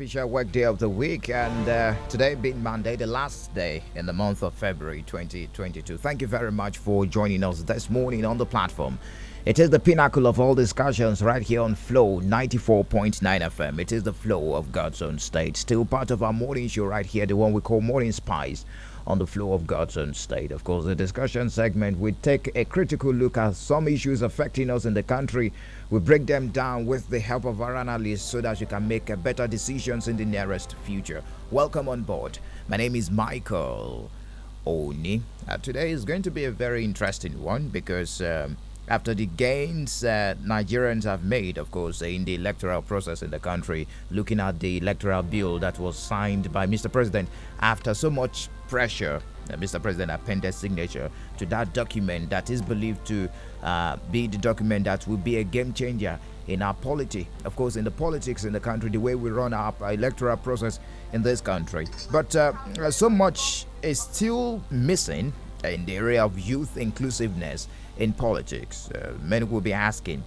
official work day of the week, and today being Monday, the last day in the month of February 2022. Thank you very much for joining us this morning on the platform. It is the pinnacle of all discussions right here on Flow 94.9 FM. It is the flow of God's own state. Still part of our morning show right here, the one we call Morning Spice on the flow of God's own state. Of course, the discussion segment, we take a critical look at some issues affecting us in the country. We break them down with the help of our analysts so that you can make better decisions in the nearest future. Welcome on board. My name is Michael Oni. Today is going to be a very interesting one because after the gains Nigerians have made, of course, in the electoral process in the country, looking at the electoral bill that was signed by Mr. President, after so much pressure, Mr. President appended signature to that document that is believed to be the document that will be a game changer in our polity, of course, in the politics in the country, the way we run our electoral process in this country. But so much is still missing in the area of youth inclusiveness in politics. Many will be asking,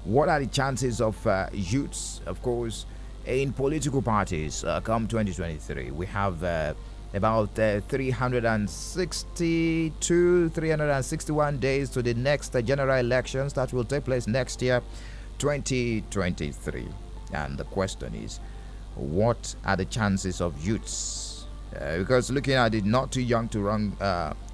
what are the chances of youths, of course, in political parties come 2023? We have about 361 days to the next general elections that will take place next year, 2023. And the question is, what are the chances of youths? Because looking at it, Not Too Young to Run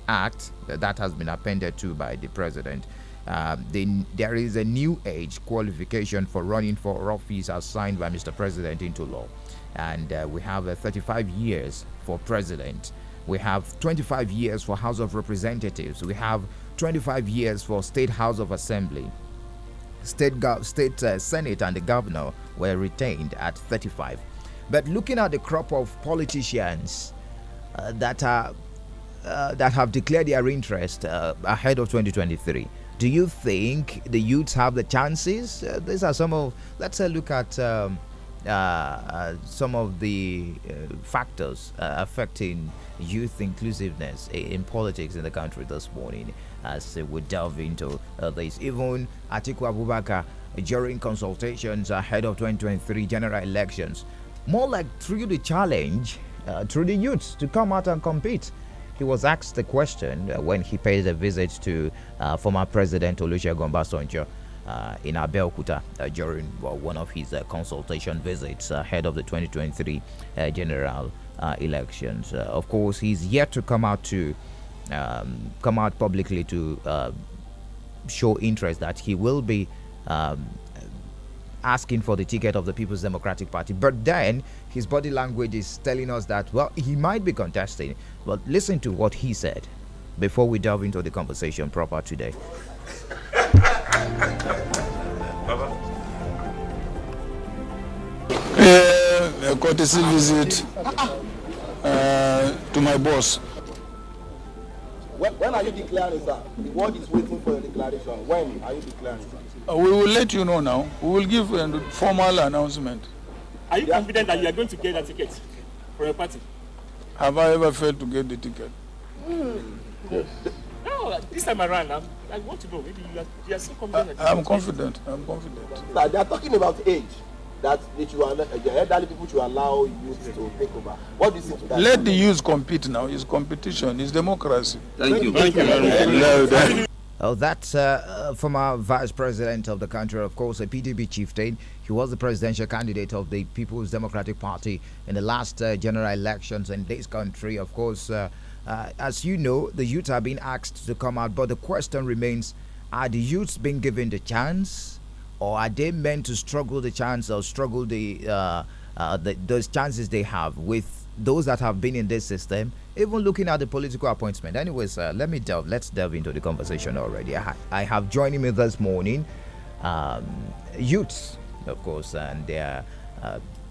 Act that has been appended to by the president, there is a new age qualification for running for office as signed by Mr. President into law. And we have 35 years for president. We have 25 years for House of Representatives. We have 25 years for State House of Assembly. State Senate and the governor were retained at 35. But looking at the crop of politicians that have declared their interest ahead of 2023, do you think the youths have the chances? These are some of. Let's look at some of the factors affecting youth inclusiveness in politics in the country this morning as we delve into this. Even Atiku Abubakar, during consultations ahead of 2023 general elections, more like through the challenge through the youths to come out and compete. He was asked the question when he paid a visit to former President Olusegun Obasanjo in Abeokuta during one of his consultation visits ahead of the 2023 general elections. Of course, he's yet to come out publicly to show interest that he will be asking for the ticket of the People's Democratic Party. But then his body language is telling us that, well, he might be contesting. But listen to what he said before we delve into the conversation proper today. A courtesy visit to my boss. When are you declaring, sir? The world is waiting for your declaration. When are you declaring, sir? We will let you know now. We will give a formal announcement. Are you confident that you are going to get a ticket for your party? Have I ever failed to get the ticket? No, this time around, I want to know. Maybe you are so confident. I'm confident. I'm confident. Sir, they are talking about age. That the elderly people should allow youth to take over. What do you say to that? Let the youth compete now. It's competition. It's democracy. Thank you very much. Oh, that's former vice president of the country, of course, a PDP chieftain. He was the presidential candidate of the People's Democratic Party in the last general elections in this country. Of course, as you know, the youth are being asked to come out, but the question remains, are the youths being given the chance? Or are they meant to struggle the chance or struggle those chances they have with those that have been in this system, even looking at the political appointment? Anyways, let's delve into the conversation already. I have joining me this morning youths, of course, and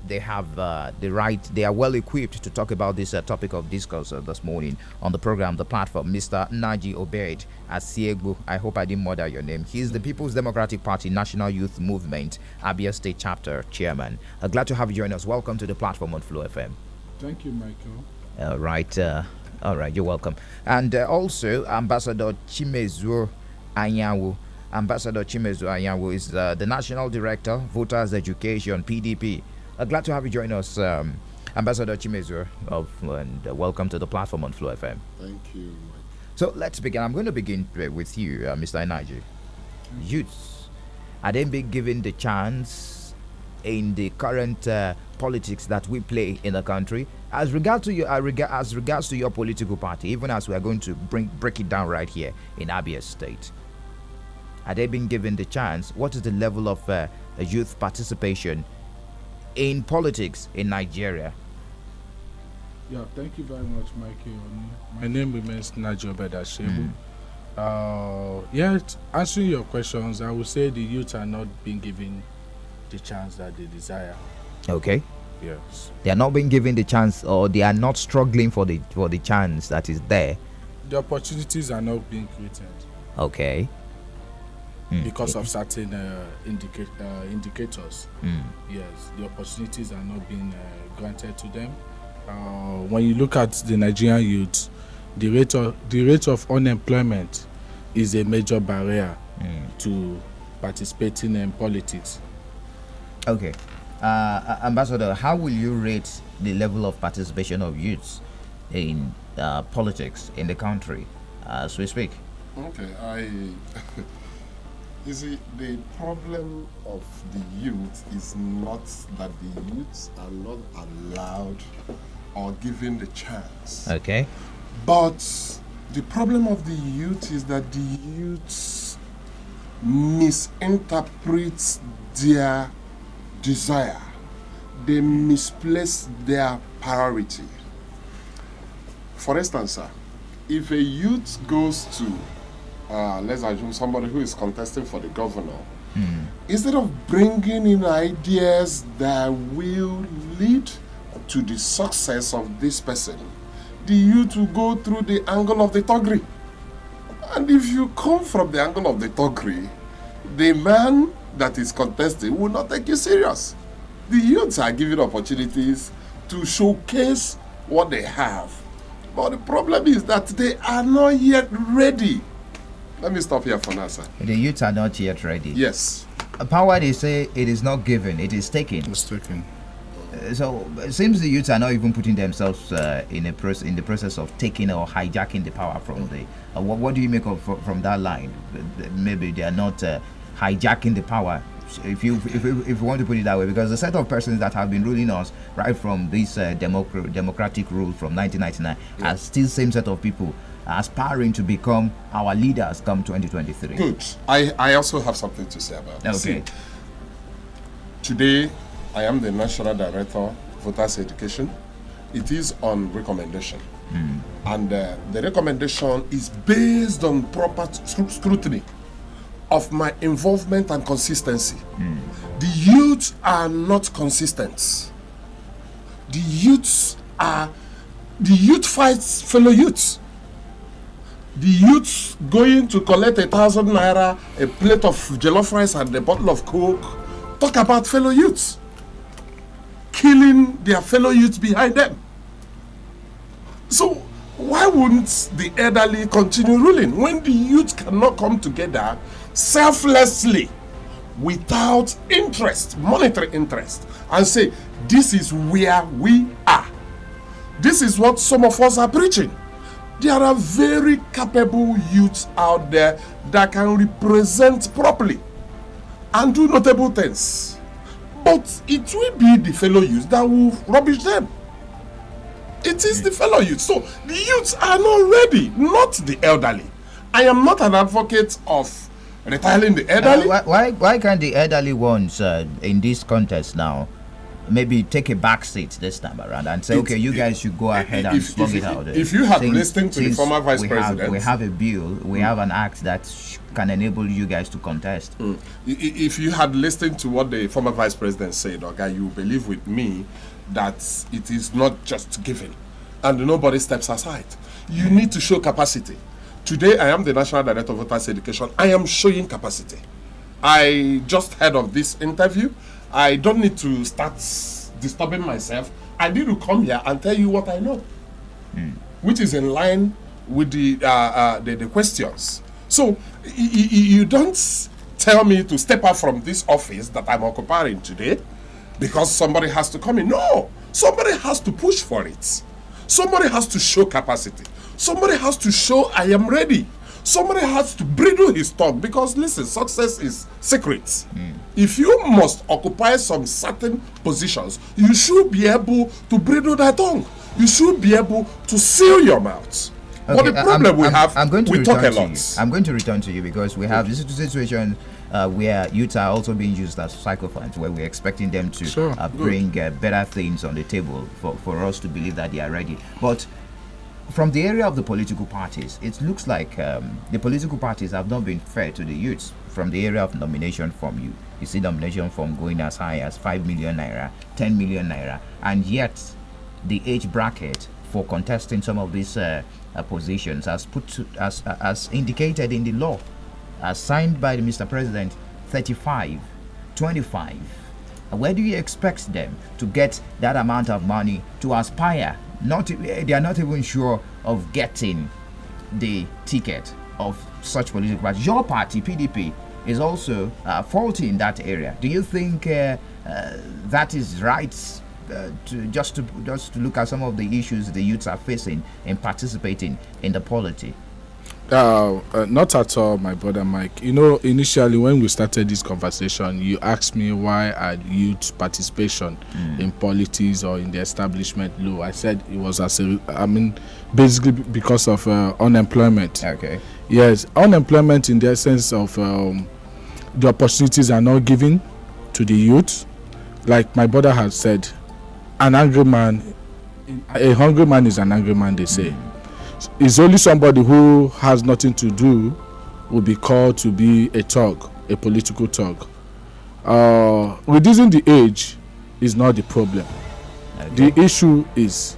they have the right, they are well equipped to talk about this topic of discourse this morning on the program, the platform. Mr. Naji Obeid Asiegbu, I hope I didn't murder your name. He's the People's Democratic Party National Youth Movement Abia State Chapter Chairman. Glad to have you join us. Welcome to the platform on Flow FM. Thank you, Michael. All right, you're welcome. And also Ambassador Chimezuo Anyanwu. Ambassador Chimezuo Anyanwu is the National Director, Voters Education, PDP. Glad to have you join us, Ambassador Chimezo, and welcome to the platform on Flow FM. Thank you, Mike. So let's begin. I'm going to begin with you, Mr. Inaji. Youths, are they being given the chance in the current politics that we play in the country? As regards to your political party, even as we are going to break it down right here in Abia State, are they being given the chance? What is the level of youth participation in politics in Nigeria? Yeah, thank you very much, Mikey. My name remains Najo Bedashebu. Answering your questions, I would say the youth are not being given the chance that they desire. Okay. Yes. They are not being given the chance, or they are not struggling for the chance that is there. The opportunities are not being created. Okay. Because of certain indicators. Yes, the opportunities are not being granted to them. When you look at the Nigerian youth, the rate of unemployment is a major barrier to participating in politics. Okay. Ambassador, how will you rate the level of participation of youths in politics in the country as we speak? Okay, you see, the problem of the youth is not that the youths are not allowed or given the chance. Okay. But the problem of the youth is that the youths misinterpret their desire. They misplace their priority. For instance, sir, if a youth goes to let's assume somebody who is contesting for the governor, instead of bringing in ideas that will lead to the success of this person, the youth will go through the angle of the thuggery. And if you come from the angle of the thuggery, the man that is contesting will not take you serious. The youths are given opportunities to showcase what they have. But the problem is that they are not yet ready. Let me stop here for now, sir. The youths are not yet ready. Yes. Power, they say, it is not given, it is taken. It's taken. So it seems the youths are not even putting themselves in the process of taking or hijacking the power from the. What do you make of from that line? Maybe they are not hijacking the power. If you want to put it that way, because the set of persons that have been ruling us right from this democratic rule from 1999 are still same set of people aspiring to become our leaders come 2023. Good. I also have something to say about this. Okay. See, today, I am the National Director of Voters Education. It is on recommendation. And the recommendation is based on proper scrutiny of my involvement and consistency. The youths are not consistent. The youth fights fellow youths. The youths going to collect 1,000 naira, a plate of jollof rice and a bottle of Coke, talk about fellow youths, killing their fellow youths behind them. So why wouldn't the elderly continue ruling when the youth cannot come together selflessly, without interest, monetary interest, and say, this is where we are? This is what some of us are preaching. There are very capable youths out there that can represent properly and do notable things. But it will be the fellow youths that will rubbish them. It is the fellow youths. So the youths are not ready, not the elderly. I am not an advocate of retiring the elderly. Why can't the elderly ones in this contest now maybe take a back seat this time around and say, okay, you guys should go ahead and slug it out? If you have listened to the former vice president, we have a bill, we have an act that can enable you guys to contest. If you had listened to what the former vice president said, okay, you believe with me that it is not just given and nobody steps aside. You need to show capacity. Today, I am the National Director of Voters Education. I am showing capacity. I just heard of this interview. I don't need to start disturbing myself. I need to come here and tell you what I know, which is in line with the questions. So you don't tell me to step out from this office that I'm occupying today because somebody has to come in. No, somebody has to push for it. Somebody has to show capacity. Somebody has to show I am ready. Somebody has to bridle his tongue, because listen, success is secret. If you must occupy some certain positions, you should be able to bridle that tongue. You should be able to seal your mouth. But the problem I'm going to we talk a return to lot. you. I'm going to return to you because we have this situation where youth are also being used as psychophants, where we're expecting them to bring better things on the table for us to believe that they are ready. But from the area of the political parties, it looks like the political parties have not been fair to the youths. From the area of nomination form, you see nomination form going as high as 5 million naira, 10 million naira, and yet the age bracket for contesting some of these positions as indicated in the law, as signed by the Mr. President, 35, 25. Where do you expect them to get that amount of money to aspire? They are not even sure of getting the ticket of such political parties. Your party, PDP, is also faulty in that area. Do you think that is right? To look at some of the issues the youths are facing in participating in the polity? Not at all, my brother Mike. You know, initially when we started this conversation, you asked me why are youth participation in politics or in the establishment low. I said it was basically because of unemployment. Okay. Yes, unemployment in the sense of the opportunities are not given to the youth. Like my brother has said, a hungry man is an angry man, they say. It's only somebody who has nothing to do will be called to be a thug, a political thug. Reducing the age is not the problem. Okay. The issue is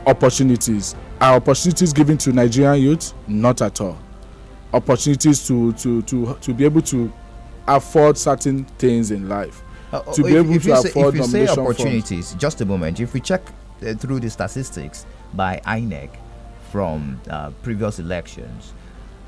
opportunities. Are opportunities given to Nigerian youth? Not at all. Opportunities to be able to afford certain things in life. To be able to afford if you say funds. opportunities, just a moment. If we check through the statistics by INEC from previous elections,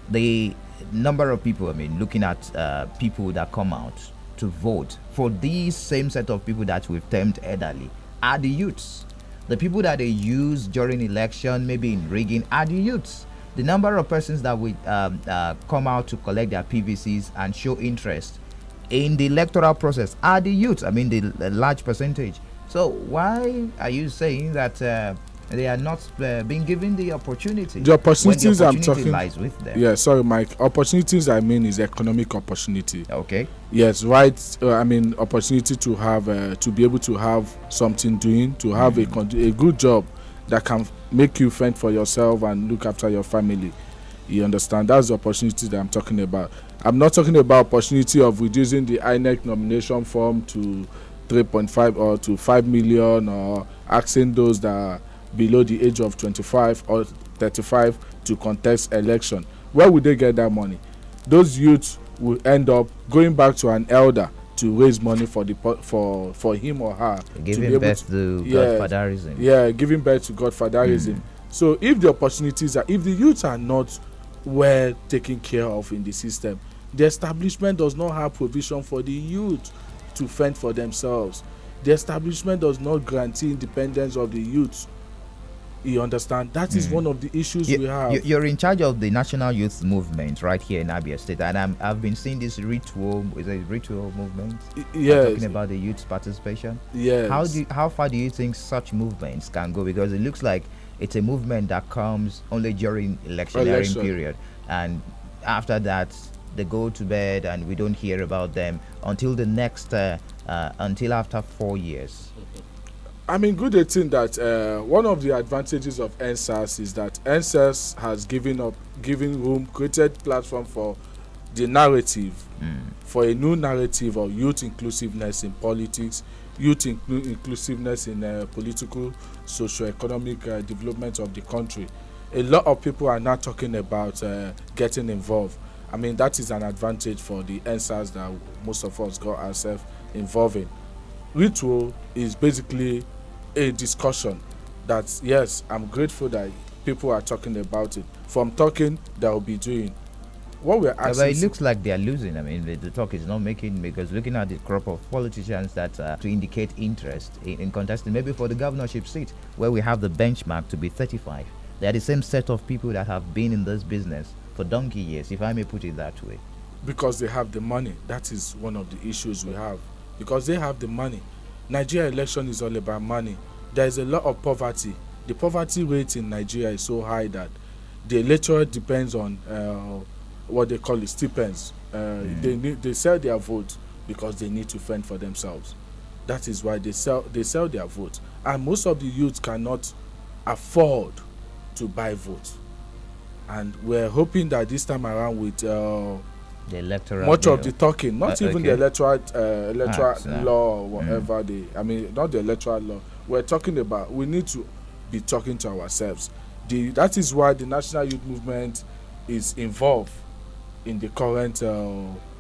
the number of people, looking at people that come out to vote for these same set of people that we've termed elderly are the youths. The people that they use during election, maybe in rigging, are the youths. The number of persons that will come out to collect their PVCs and show interest in the electoral process are the youths. The large percentage. So why are you saying that they are not being given the opportunity? The opportunities when the opportunity I'm talking lies with them. Yeah, sorry, Mike. Opportunities is economic opportunity. Okay. Yes, right. Opportunity to have to be able to have something doing, to have a good job that can make you fend for yourself and look after your family. You understand? That's the opportunity that I'm talking about. I'm not talking about opportunity of reducing the INEC nomination form to 3.5 or to 5 million, or asking those that are below the age of 25 or 35 to contest election. Where would they get that money? Those youths will end up going back to an elder to raise money for him or her. Giving birth to godfatherism. Yeah, giving birth to godfatherism. So if the youths are not well taken care of in the system, the establishment does not have provision for the youth to fend for themselves. The establishment does not guarantee independence of the youth. You understand? That is one of the issues we have. You're in charge of the National Youth Movement right here in Abia State, and I've been seeing this ritual movement. Yes. Talking about the youth's participation. Yes. How far do you think such movements can go? Because it looks like it's a movement that comes only during electioneering period, and after that they go to bed and we don't hear about them until the next until after 4 years. Good thing that one of the advantages of NSAS is that NSAS has created platform for the narrative, for a new narrative of youth inclusiveness in politics, youth inclusiveness in political, socio-economic development of the country. A lot of people are now talking about getting involved. That is an advantage for the NSAS that most of us got ourselves involved in. Ritual is basically a discussion that, yes, I'm grateful that people are talking about it. From talking, there will be doing. what we're But asking, it looks like they are losing. I mean, the talk is not making, because looking at the crop of politicians that to indicate interest in contesting, maybe for the governorship seat, where we have the benchmark to be 35. They are the same set of people that have been in this business for donkey years, if I may put it that way. because they have the money. That is one of the issues we have. Because they have the money. Nigeria election is all about money. There is a lot of poverty. The poverty rate in Nigeria is so high that the electorate depends on what they call it stipends. They sell their vote because they need to fend for themselves. That is why they sell their vote. And most of the youth cannot afford to buy votes. And we're hoping that this time around with The electoral much bill. of the talking, not even okay. the electoral Acts, law or whatever not the electoral law. We're talking about, we need to be talking to ourselves. That is why the National Youth Movement is involved in the current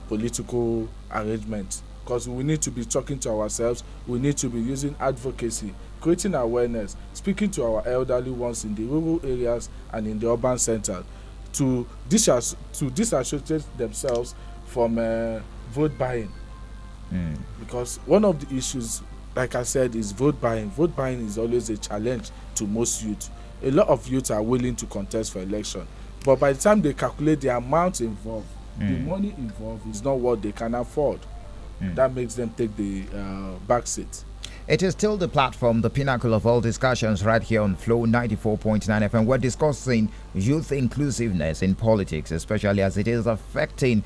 political arrangement, because we need to be talking to ourselves. We need to be using advocacy, creating awareness, speaking to our elderly ones in the rural areas and in the urban centers to disassociate themselves from vote buying. Because one of the issues, like I said, is vote buying. Vote buying is always a challenge to most youth. A lot of youth are willing to contest for election, but by the time they calculate the amount involved, the money involved is not what they can afford. That makes them take the back seat. It is still the platform, the pinnacle of all discussions, right here on Flow 94.9 FM. We're discussing youth inclusiveness in politics, especially as it is affecting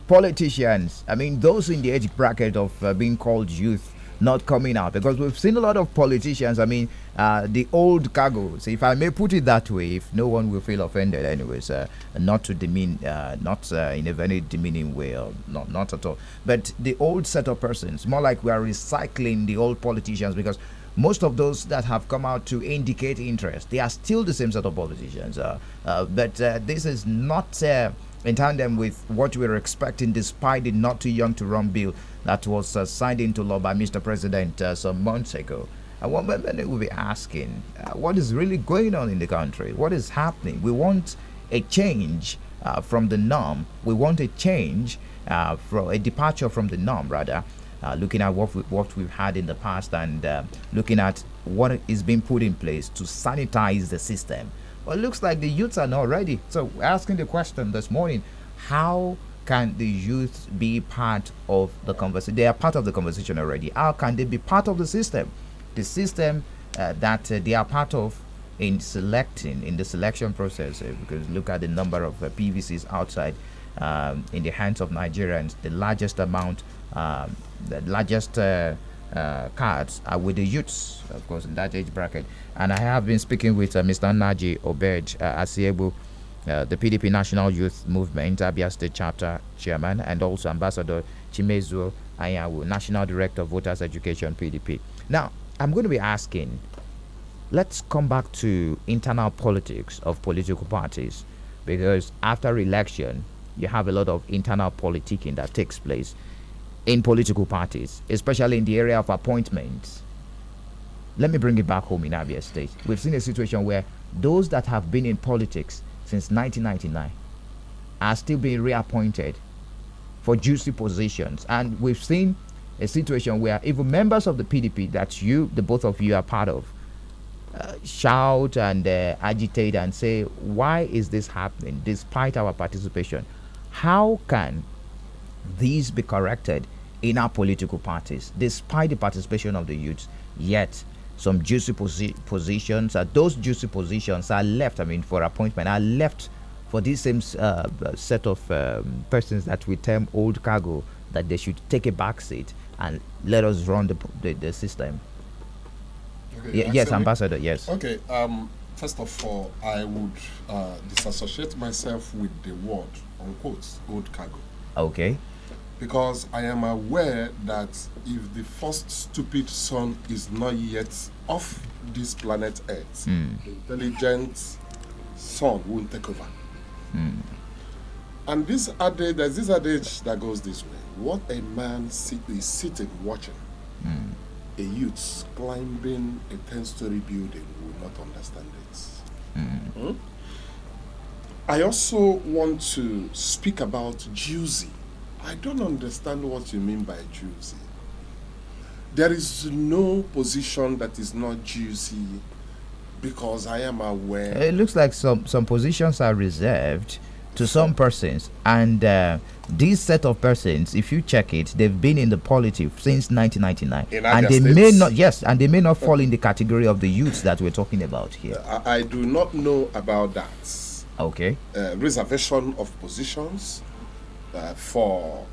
politicians. I mean, those in the age bracket of being called youth not coming out, because we've seen a lot of politicians. I mean, the old cargoes, if I may put it that way, if no one will feel offended, anyways, not to demean, not in a very demeaning way, or not at all. But the old set of persons, more like we are recycling the old politicians, because most of those that have come out to indicate interest, they are still the same set of politicians. But this is not in tandem with what we were expecting, despite the not too young to run bill that was signed into law by Mr. President some months ago. And what many will be asking, what is really going on in the country? What is happening? We want a change from the norm. We want a change from a departure from the norm, rather. Looking at what we've had in the past, and looking at what is being put in place to sanitize the system. Well, it looks like the youths are not ready. So we're asking the question this morning, how can the youth be part of the conversation? They are part of the conversation already. How can they be part of the system? The system that they are part of in the selection process, because look at the number of PVCs outside in the hands of Nigerians. The largest amount, the largest cards are with the youths, of course, in that age bracket. And I have been speaking with Mr. Naji Obed Asiebu, the PDP National Youth Movement, Abia State Chapter Chairman, and also Ambassador Chimezuo Ayawu, National Director of Voters Education, PDP. Now, I'm going to be asking, let's come back to internal politics of political parties, because after election, you have a lot of internal politicking that takes place in political parties, especially in the area of appointments. Let me bring it back home in Abia State. We've seen a situation where those that have been in politics since 1999 are still being reappointed for juicy positions. And we've seen a situation where even members of the PDP that the both of you are part of, shout and agitate and say, why is this happening despite our participation? How can these be corrected in our political parties despite the participation of the youths? Yet some juicy positions, those juicy positions are left, for appointment, are left for this same set of persons that we term old cargo, that they should take a back seat and let us run the system. Okay, Yes, Ambassador, yes. Okay, first of all, I would disassociate myself with the word, unquote, old cargo. Okay. Because I am aware that if the first stupid son is not yet off this planet Earth, the intelligent son won't take over. And there's this adage that goes this way: what a man is sitting watching, a youth climbing a 10-story building will not understand it. I also want to speak about juicy. I don't understand what you mean by juicy. There is no position that is not juicy because I am aware. It looks like some positions are reserved to some persons, and this set of persons, if you check it, they've been in the polity since 1999, In and Abia they may States? not, yes, and they may not fall in the category of the youths that we're talking about here. I do not know about that. Okay. Reservation of positions for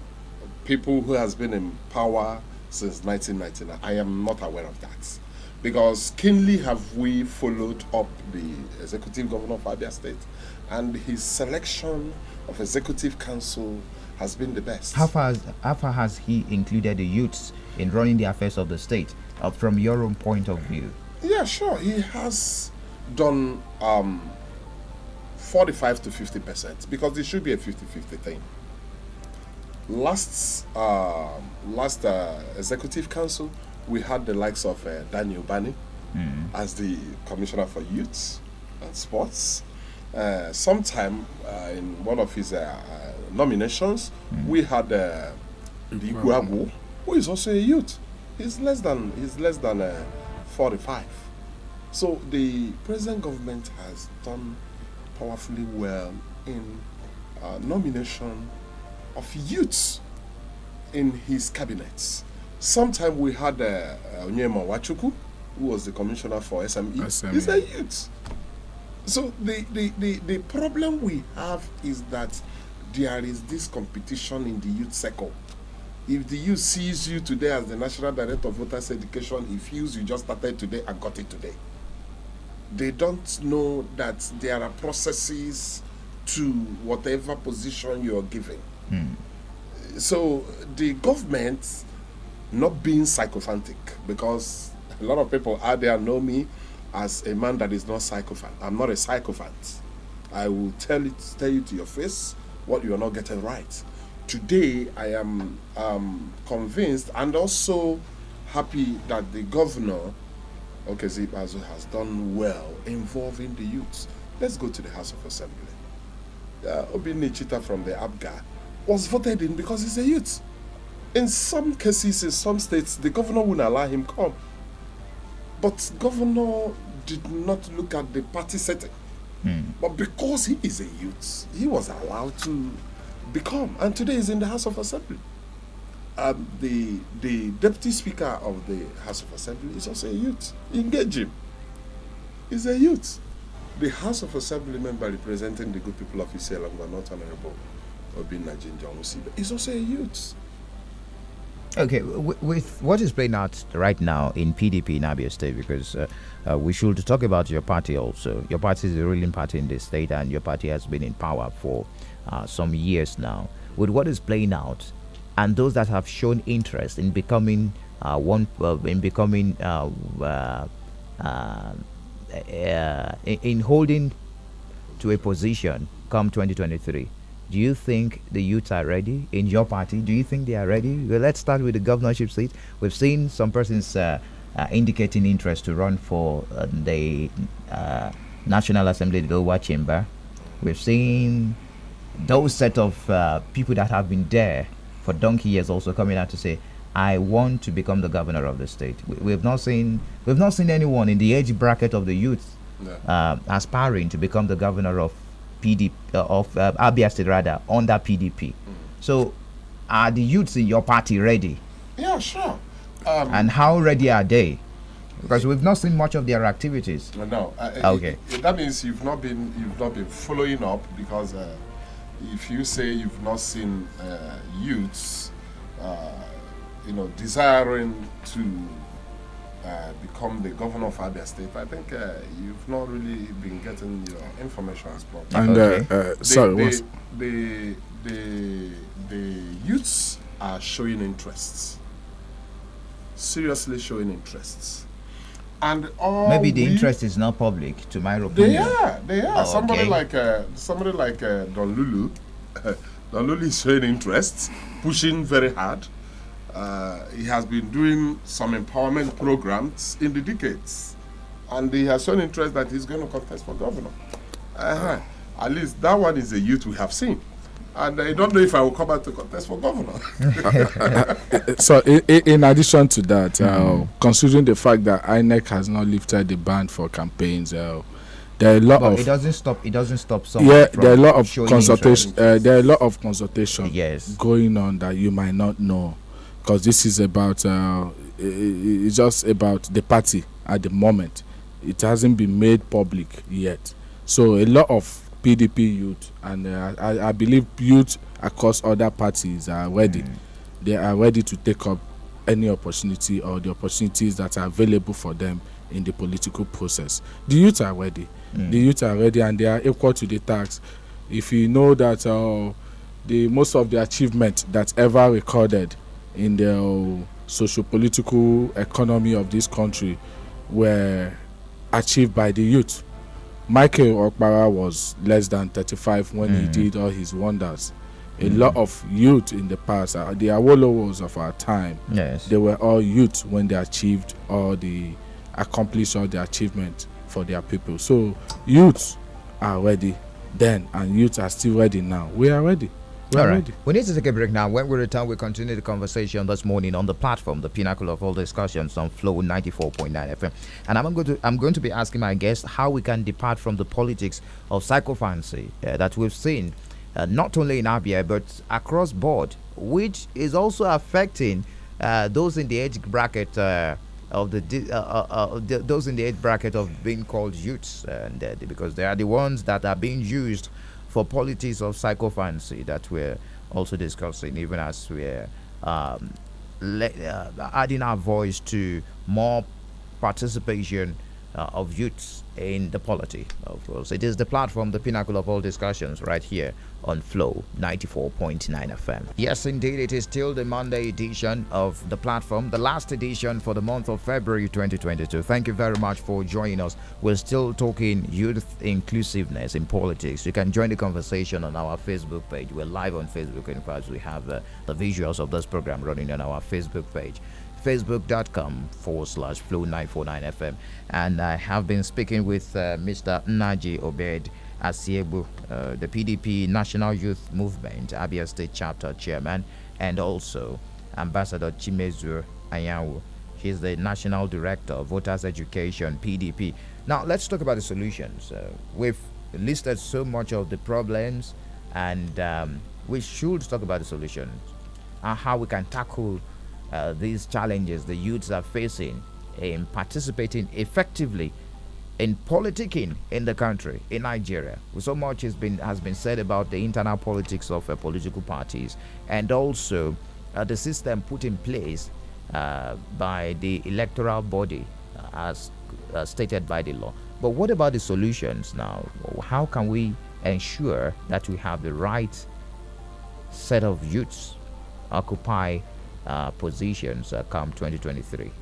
people who has been in power since 1999. I am not aware of that. Because keenly have we followed up the executive governor of Abia State, and his selection of executive council has been the best. How far has he included the youths in running the affairs of the state, from your own point of view? Yeah, sure. He has done 45 to 50%, because it should be a 50-50 thing. Last executive council, we had the likes of Daniel Bani as the commissioner for youth and sports. Sometime in one of his nominations, we had Liguagu, who is also a youth. He's less than 45. So the present government has done powerfully well in nomination of youths in his cabinets. Sometime we had Onyema Wachuku, who was the commissioner for SME. He's a youth. So the problem we have is that there is this competition in the youth circle. If the youth sees you today as the National Director of Voters Education, he feels you just started today and got it today. They don't know that there are processes to whatever position you're given. So the government not being sycophantic, because a lot of people out there know me as a man that is not sycophant. I'm not a sycophant. I will tell you to your face what you are not getting right. Today, I am convinced and also happy that the governor, Okezie Ikpeazu, has done well involving the youths. Let's go to the House of Assembly. Obinna Ichita from the ABGA was voted in because he's a youth. In some cases, in some states, the governor wouldn't allow him come. But governor did not look at the party setting. But because he is a youth, he was allowed to become. And today he's in the House of Assembly. The deputy speaker of the House of Assembly is also a youth. Engage him. He's a youth. The House of Assembly member representing the good people of Isialongwa, North Honorable Obinna Jinja is also a youth. Okay, with what is playing out right now in PDP in Abia State, because we should talk about your party also. Your party is the ruling party in this state, and your party has been in power for some years now. With what is playing out, and those that have shown interest in becoming in holding to a position come 2023. Do you think the youths are ready in your party? Do you think they are ready? Well, let's start with the governorship seat. We've seen some persons indicating interest to run for the National Assembly, the lower chamber. We've seen those set of people that have been there for donkey years also coming out to say, I want to become the governor of the state. We've not seen anyone in the age bracket of the youth aspiring to become the governor of PDP of Abia State, rather, under PDP. So, are the youths in your party ready? Yeah, sure. And how ready are they? Because we've not seen much of their activities. No. Okay. That means you've not been following up, because if you say you've not seen youths, desiring to become the governor of Abia State, I think you've not really been getting your information as proper. And the youths are showing interests, seriously showing interests, and all Maybe the interest is not public, to my opinion. They are. Oh, somebody okay. like Don Lulu. Don Lulu is showing interest, pushing very hard. He has been doing some empowerment programs in the decades, and he has shown interest that he's going to contest for governor. At least that one is a youth we have seen. And I don't know if I will come out to contest for governor. So, in addition to that, considering the fact that INEC has not lifted the ban for campaigns, there are a lot But of it doesn't stop. It doesn't stop. Someone from there are a lot of showing consultation. interest. There are a lot of consultation Yes. going on that you might not know, because this is about it's just about the party at the moment. It hasn't been made public yet. So a lot of PDP youth and I believe youth across other parties are ready. They are ready to take up any opportunity or the opportunities that are available for them in the political process. The youth are ready. The youth are ready and they are equal to the task. If you know that the most of the achievement that's ever recorded in the socio-political economy of this country were achieved by the youth. Michael Okpara was less than 35 when he did all his wonders. A lot of youth in the past, the Awolowos of our time, Yes. they were all youth when they achieved accomplished all the achievement for their people. So youths are ready then, and youths are still ready now. We are ready. We are All right. ready. We need to take a break now. When we return, we continue the conversation this morning on the platform, the pinnacle of all discussions on Flow 94.9 FM. And I'm going to be asking my guests how we can depart from the politics of sycophancy that we've seen not only in Abia but across board, which is also affecting those in the age bracket those in the age bracket of being called youths, and because they are the ones that are being used for politics of sycophancy that we're also discussing, even as we're adding our voice to more participation of youths in the polity. Of course, it is the platform, the pinnacle of all discussions, right here on Flow 94.9 FM. Yes, indeed, it is still the Monday edition of the platform, the last edition for the month of February 2022. Thank you very much for joining us. We're still talking youth inclusiveness in politics. You can join the conversation on our Facebook page. We're live on Facebook. In fact, we have the visuals of this program running on our Facebook page, facebook.com/Flow949FM. And I have been speaking with Mr. Naji Obed Asiebu, the PDP National Youth Movement Abia State Chapter Chairman, and also Ambassador Chimezu Anyanwu. He's the National Director of Voters Education, PDP. Now, let's talk about the solutions. We've listed so much of the problems, and we should talk about the solutions and how we can tackle these challenges the youths are facing in participating effectively in politicking in the country, in Nigeria. So much has been said about the internal politics of political parties, and also the system put in place by the electoral body as stated by the law. But what about the solutions now? How can we ensure that we have the right set of youths occupy positions come 2023?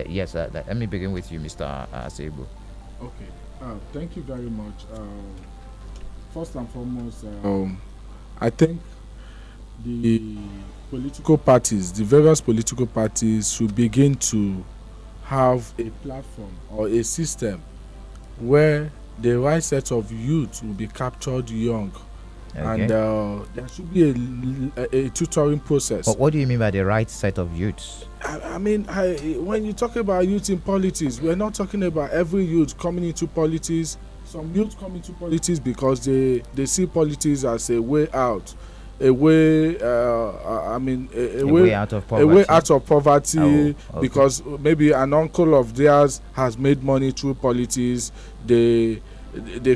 Yes, let me begin with you, Mr. Asiebu. Okay, thank you very much. First and foremost, I think the political parties, the various political parties, should begin to have a platform or a system where the right set of youth will be captured young. Okay. And there should be a tutoring process. But what do you mean by the right set of youths? I mean, when you talk about youth in politics, we're not talking about every youth coming into politics. Some youth come into politics because they see politics as a way out, a way out of poverty. Oh, okay. Because maybe an uncle of theirs has made money through politics. They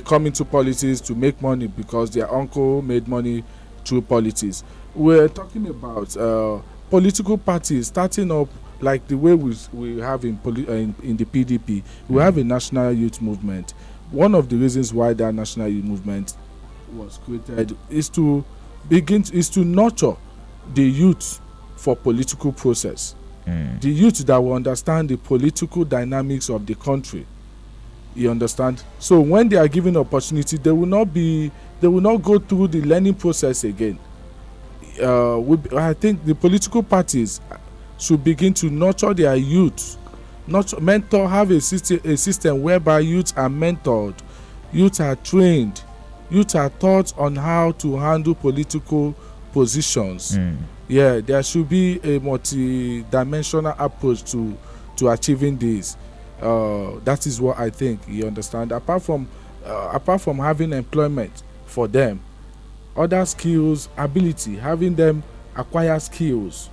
come into politics to make money because their uncle made money through politics. We're talking about political parties starting up like the way we have in the PDP. We have a national youth movement. One of the reasons why that national youth movement was created is to nurture the youth for political process. The youth that will understand the political dynamics of the country. You understand? So when they are given opportunity, they will not go through the learning process again. I think the political parties should begin to nurture their youth, have a system whereby youths are mentored youth are trained, youth are taught on how to handle political positions. Yeah, there should be a multi-dimensional approach to achieving this. That is what I think. You understand? Apart from having employment for them, other skills, ability, having them acquire skills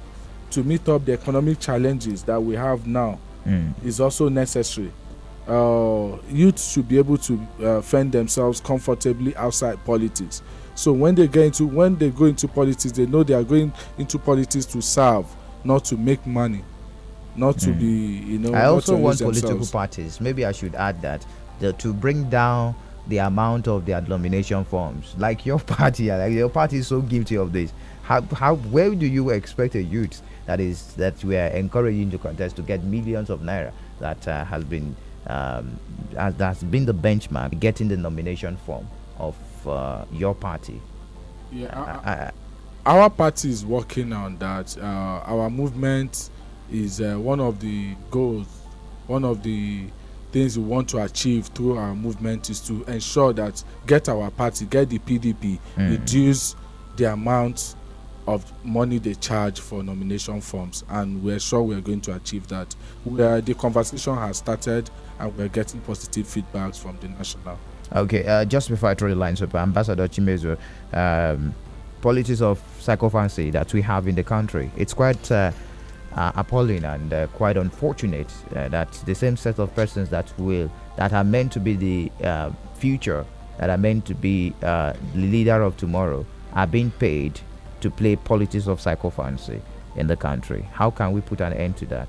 to meet up the economic challenges that we have now is also necessary. Youth should be able to fend themselves comfortably outside politics. So when they go into politics, they know they are going into politics to serve, not to make money, not to be, I also want political political parties. Maybe I should add that to bring down the amount of their nomination forms. Like your party, your party is so guilty of this. Where do you expect a youth that we are encouraging to contest to get millions of naira that has been the benchmark getting the nomination form of your party? Yeah, our party is working on that. Our movement is one of the goals, one of the things we want to achieve through our movement is to ensure that get the PDP, reduce the amount of money they charge for nomination forms, and we're sure we're going to achieve that. The conversation has started and we're getting positive feedbacks from the national. Okay, just before I throw the lines up, Ambassador Chimezo, politics of psychophancy that we have in the country, it's quite appalling and quite unfortunate that the same set of persons that are meant to be the future, that are meant to be the leader of tomorrow, are being paid to play politics of psychophancy in the country. How can we put an end to that?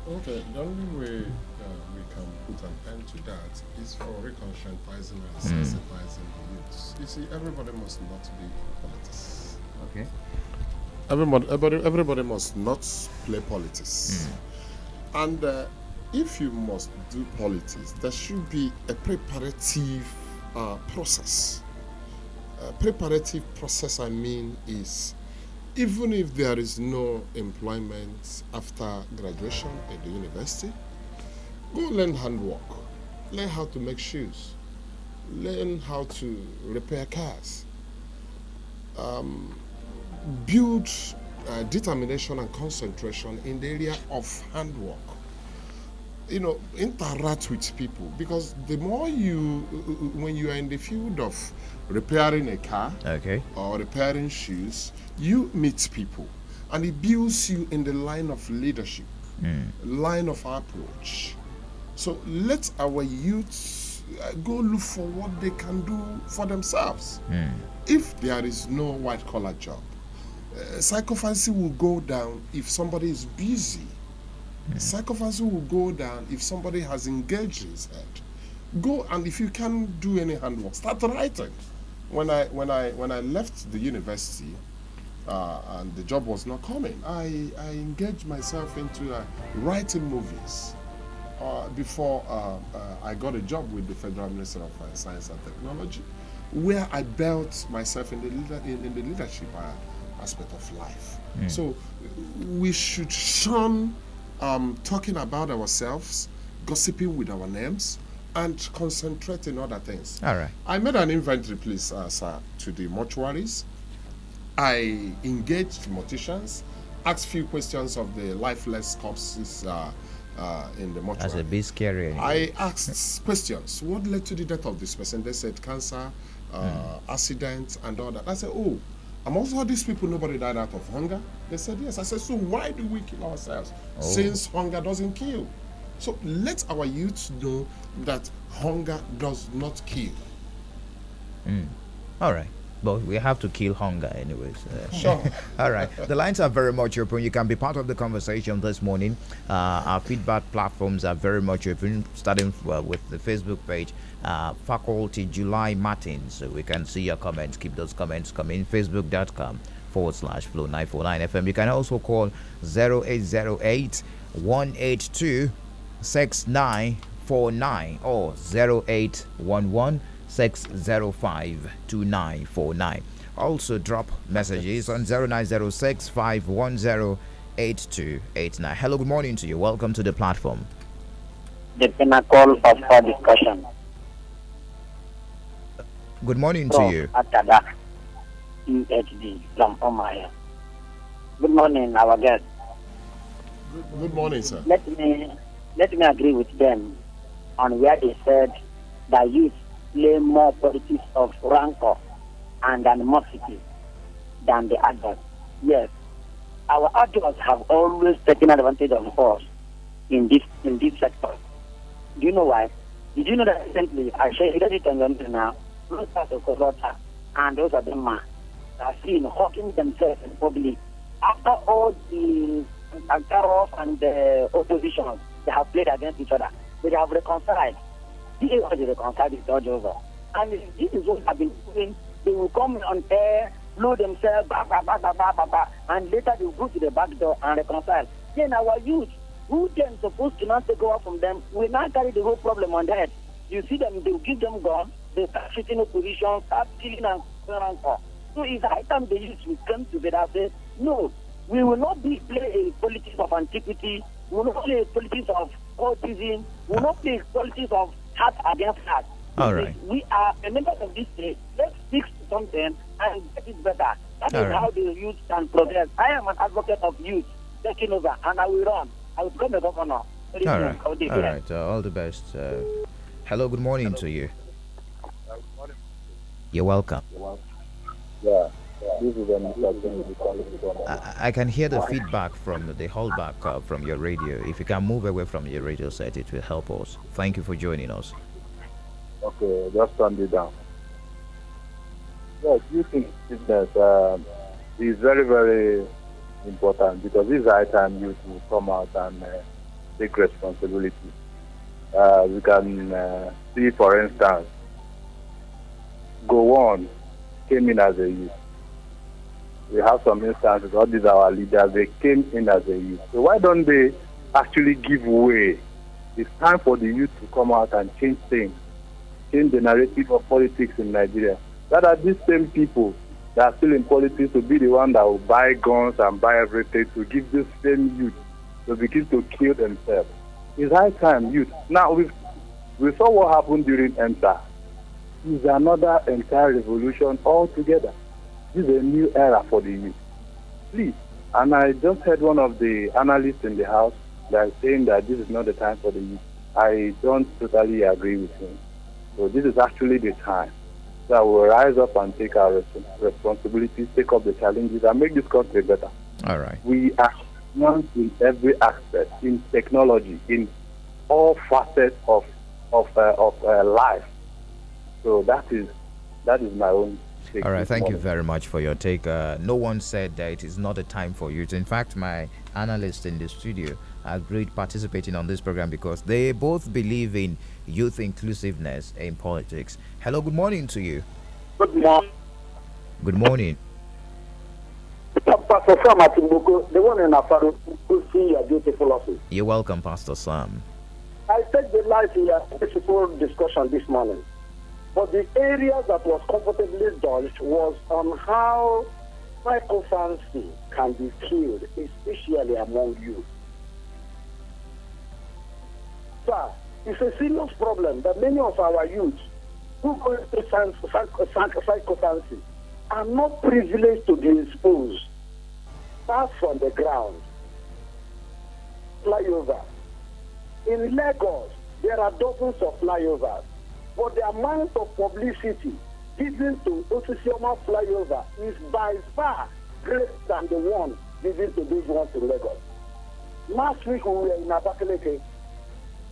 Okay, the only way we can put an end to that is for reconscientizing and sensitizing the youths. You see, everybody must not be in politics. Okay. Everybody must not play politics. And if you must do politics, there should be a preparative process. Preparative process, I mean, is even if there is no employment after graduation at the university, go learn handwork, learn how to make shoes, learn how to repair cars, build determination and concentration in the area of handwork. Interact with people, because the more when you are in the field of repairing a car or repairing shoes, you meet people, and it builds you in the line of leadership, line of approach. So let our youths go look for what they can do for themselves. If there is no white collar job, psychophancy will go down if somebody is busy. Psychophancy will go down if somebody has engaged his head. Go, and if you can't do any handwork, start writing. When I left the university and the job was not coming, I engaged myself into writing movies before I got a job with the Federal Ministry of Science and Technology, where I built myself in the leadership aspect of life. So we should shun talking about ourselves, gossiping with our names, and concentrate in other things. All right. I made an inventory, please, sir, to the mortuaries. I engaged morticians, asked few questions of the lifeless corpses in the mortuary. That's a bit scary. I asked questions. What led to the death of this person? They said cancer, accident, and all that. I said, oh, amongst all these people, nobody died out of hunger? They said yes. I said, so why do we kill ourselves? Since hunger doesn't kill. So let our youth know that hunger does not kill. All right. But we have to kill hunger anyways. Sure. All right. The lines are very much open. You can be part of the conversation this morning. Our feedback platforms are very much open, starting with the Facebook page, Faculty July Martins. So we can see your comments. Keep those comments coming. Facebook.com/Flow949 FM. You can also call 0808 182 6949 or 0811 605 2949. Also drop messages on 0906 510 8289. Hello, good morning to you. Welcome to the platform. The pinnacle of our discussion. Good morning to you. Atada, PhD from Omaya. Good morning, our guest. Good morning, sir. Let me agree with them on where they said that youth play more politics of rancor and animosity than the adults. Yes, our adults have always taken advantage of us in this sector. Do you know why? Did you know that recently I shared it on the now? Those are the Korota and those are the men are seen hawking themselves in public after all the Ankaroff and the opposition they have played against each other. They have reconciled. This is how they reconciled with each other. And this is what I've been doing. They will come on air, blow themselves, and later they will go to the back door and reconcile. Then our youth, who then supposed to not take over from them, will not carry the whole problem on their head. You see them, they will give them guns, they start shooting opposition, start killing and rancor. So it's high time the youth will come together and say, no, we will not play a politics of antiquity, we will not play a politics of autism, we will not play politics of heart against heart. All right. We are a member of this state. Let's fix something and get it better. That is how the youth can progress. I am an advocate of youth taking over, and I will run. I will become a governor. All right. All right. All the best. Hello. Good morning to you. You're welcome. Yeah. This is I can hear the feedback from the hallback from your radio. If you can move away from your radio set, it will help us. Thank you for joining us. Okay, just turn it down. Yes, you think business is very, very important because this is the high time you to come out and take responsibility. We can see, for instance, Go On came in as a youth. We have some instances, all these our leaders, they came in as a youth. So why don't they actually give way? It's time for the youth to come out and change things, change the narrative of politics in Nigeria. That are these same people that are still in politics to be the one that will buy guns and buy everything to give this same youth to begin to kill themselves. It's high time, youth. Now, we saw what happened during ENTA. It's another entire revolution altogether. This is a new era for the youth. Please. And I just heard one of the analysts in the House that is saying that this is not the time for the youth. I don't totally agree with him. So this is actually the time that we'll rise up and take our responsibilities, take up the challenges, and make this country better. All right. We are young in every aspect, in technology, in all facets of life. So that is my own take. All right. Thank you very much for your take. No one said that it is not a time for youth. In fact, my analysts in the studio agreed participating on this program because they both believe in youth inclusiveness in politics. Hello, good morning to you. Good morning. Good morning. Pastor Sam Atimbuko, the one in Afaro, who see your beautiful office. You're welcome, Pastor Sam. I take the light in your beautiful discussion this morning. But the area that was comfortably dodged was on how psychophancy can be killed, especially among youth. Sir, it's a serious problem that many of our youth who go into psychophancy are not privileged to be exposed. Start from the ground. Flyover. In Lagos, there are dozens of flyovers, but the amount of publicity given to Osisioma flyover is by far greater than the one given to those ones in Lagos. Last week we were in Abakaliki.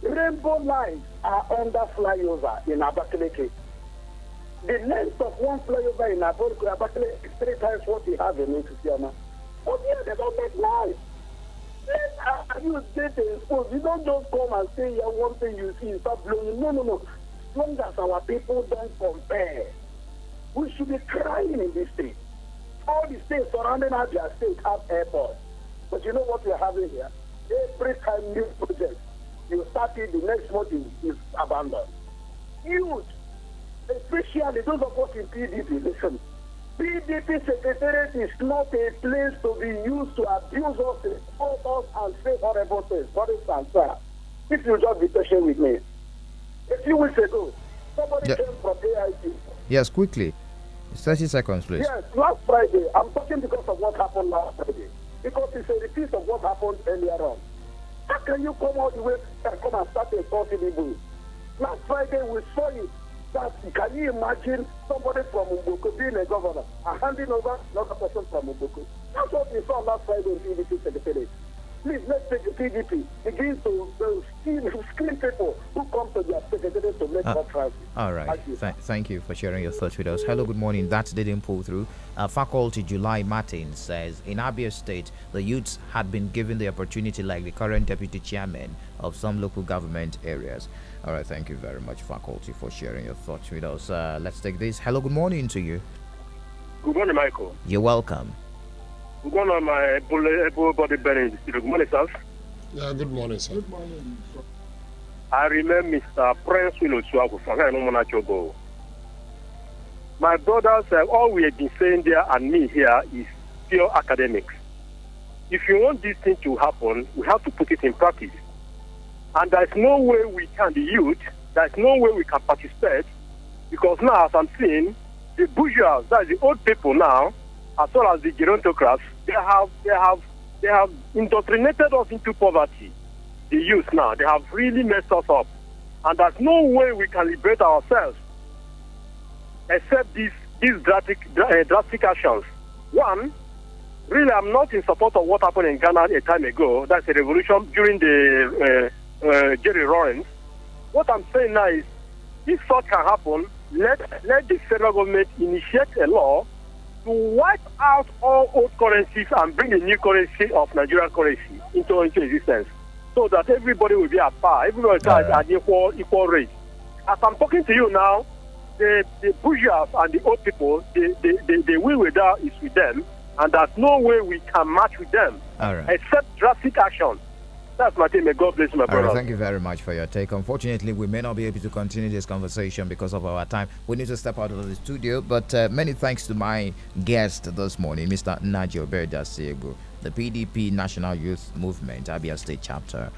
Rainbow lights are under flyover in Abakaliki. The length of one flyover in Abakaliki is 3 times what we have in Osisioma. But here they don't make lights. Let you get exposed. You don't just come and say, yeah, one thing you see is start blowing. No. As long as our people don't compare, we should be crying in this state. All the states surrounding Abia State have airports. But you know what we're having here? Every time new project, you start it, the next month is abandoned. Youth, especially those of us in PDP, listen. PDP Secretariat is not a place to be used to abuse us, insult us, and say horrible things. For instance, sir, if you just be patient with me. A few weeks ago, somebody came from AIT Yes, quickly. 30 seconds, please. Yes, last Friday, I'm talking because of what happened last Friday. Because it's a repeat of what happened earlier on. How can you come all the way and come and start insulting people? Last Friday, we saw it. Can you imagine somebody from Mboko being a governor and handing over another person from Mboko? That's what we saw last Friday in PDP Secretariat. Please, let's take the PDP begin to screen people who come to their secretariat to make conferences. All right. Thank you for sharing your thoughts with us. Hello, good morning. That didn't pull through. Faculty July Martin says, in Abia State, the youths had been given the opportunity like the current deputy chairman of some local government areas. All right. Thank you very much, Faculty, for sharing your thoughts with us. Let's take this. Hello, good morning to you. Good morning, Michael. You're welcome. Good morning, my able body burning. Good morning, sir. Yeah, good morning, sir. Good morning. I remember Mr. Prince Wilosuaku from Monachogo. My brothers, all we have been saying there and me here is pure academics. If you want this thing to happen, we have to put it in practice. And there's no way we can, the youth, there's no way we can participate, because now, as I'm seeing, the bourgeois, that's the old people now, as well as the gerontocrats, they have indoctrinated us into poverty. The youth now, they have really messed us up. And there's no way we can liberate ourselves except these drastic actions. One, really, I'm not in support of what happened in Ghana a time ago. That's a revolution during the Jerry Lawrence. What I'm saying now is, if such can happen, let the federal government initiate a law to wipe out all old currencies and bring a new currency of Nigerian currency into existence, so that everybody will be at par, everybody will be at equal rate. As I'm talking to you now, the bourgeois and the old people, the will with that is with them, and there's no way we can match with them, except drastic action. That's my thing. May God bless my brother. Thank you very much for your take. Unfortunately, we may not be able to continue this conversation because of our time. We need to step out of the studio, but many thanks to my guest this morning, Mr. Naji Oberda-Siegbu, the PDP National Youth Movement, Abia State Chapter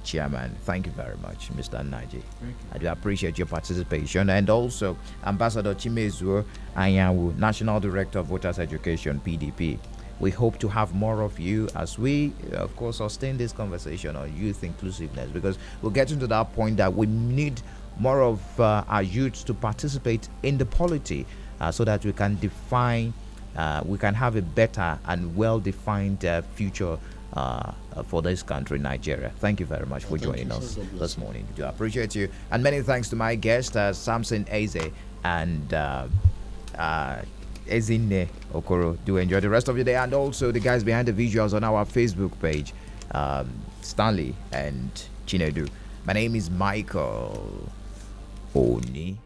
Chairman. Thank you very much, Mr. Naji. I do appreciate your participation. And also, Ambassador Chimezuo Anyanwu, National Director of Voters Education, PDP. We hope to have more of you as we, of course, sustain this conversation on youth inclusiveness, because we're getting to that point that we need more of our youths to participate in the polity so that we can define, we can have a better and well-defined future for this country, Nigeria. Thank you very much for joining us this morning. We do appreciate you. And many thanks to my guest, Samson Eze and Ezinne Okoro. Do enjoy the rest of your day, and also the guys behind the visuals on our Facebook page, Stanley and Chinedu. My name is Michael Oni.